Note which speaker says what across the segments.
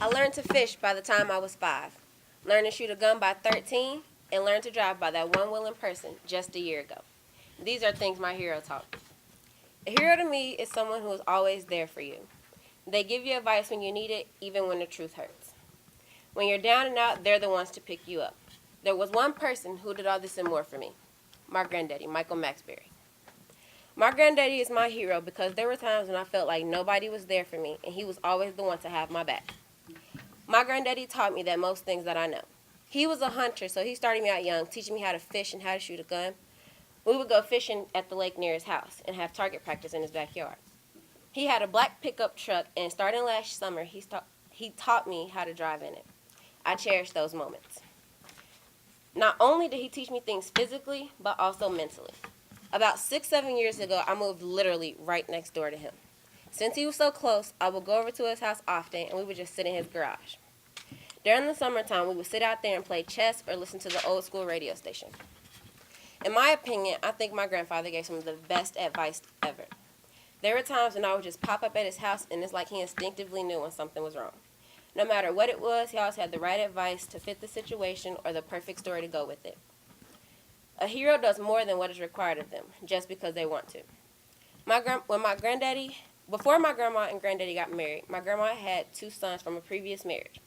Speaker 1: I learned to fish by the time I was 5, learned to shoot a gun by 13, and learned to drive by that one willing person just a year ago. These are things my hero taught me. A hero to me is someone who is always there for you. They give you advice when you need it, even when the truth hurts. When you're down and out, they're the ones to pick you up. There was one person who did all this and more for me. My granddaddy, Michael Maxberry. My granddaddy is my hero because there were times when I felt like nobody was there for me, and he was always the one to have my back. My granddaddy taught me that most things that I know. He was a hunter, so he started me out young, teaching me how to fish and how to shoot a gun. We would go fishing at the lake near his house and have target practice in his backyard. He had a black pickup truck, and starting last summer, he taught me how to drive in it. I cherish those moments. Not only did he teach me things physically, but also mentally. About 6-7 years ago, I moved literally right next door to him. Since he was so close, I would go over to his house often, and we would just sit in his garage. During the summertime, we would sit out there and play chess or listen to the old school radio station. In my opinion, I think my grandfather gave some of the best advice ever. There were times when I would just pop up at his house, and it's like he instinctively knew when something was wrong. No matter what it was, he always had the right advice to fit the situation or the perfect story to go with it. A hero does more than what is required of them, just because they want to. Before my grandma and granddaddy got married, my grandma had 2 sons from a previous marriage.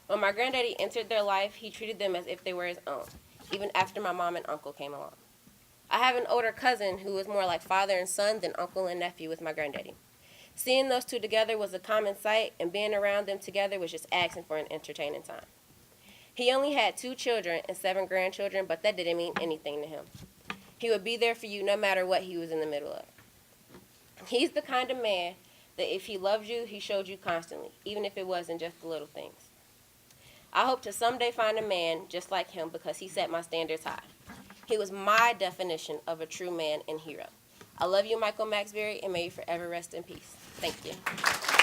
Speaker 1: When my granddaddy entered their life, he treated them as if they were his own, even after my mom and uncle came along. I have an older cousin who is more like father and son than uncle and nephew with my granddaddy. Seeing those two together was a common sight, and being around them together was just asking for an entertaining time. He only had 2 children and 7 grandchildren, but that didn't mean anything to him. He would be there for you no matter what he was in the middle of. He's the kind of man that if he loved you, he showed you constantly, even if it wasn't just the little things. I hope to someday find a man just like him because he set my standards high. He was my definition of a true man and hero. I love you, Michael Maxberry, and may you forever rest in peace. Thank you.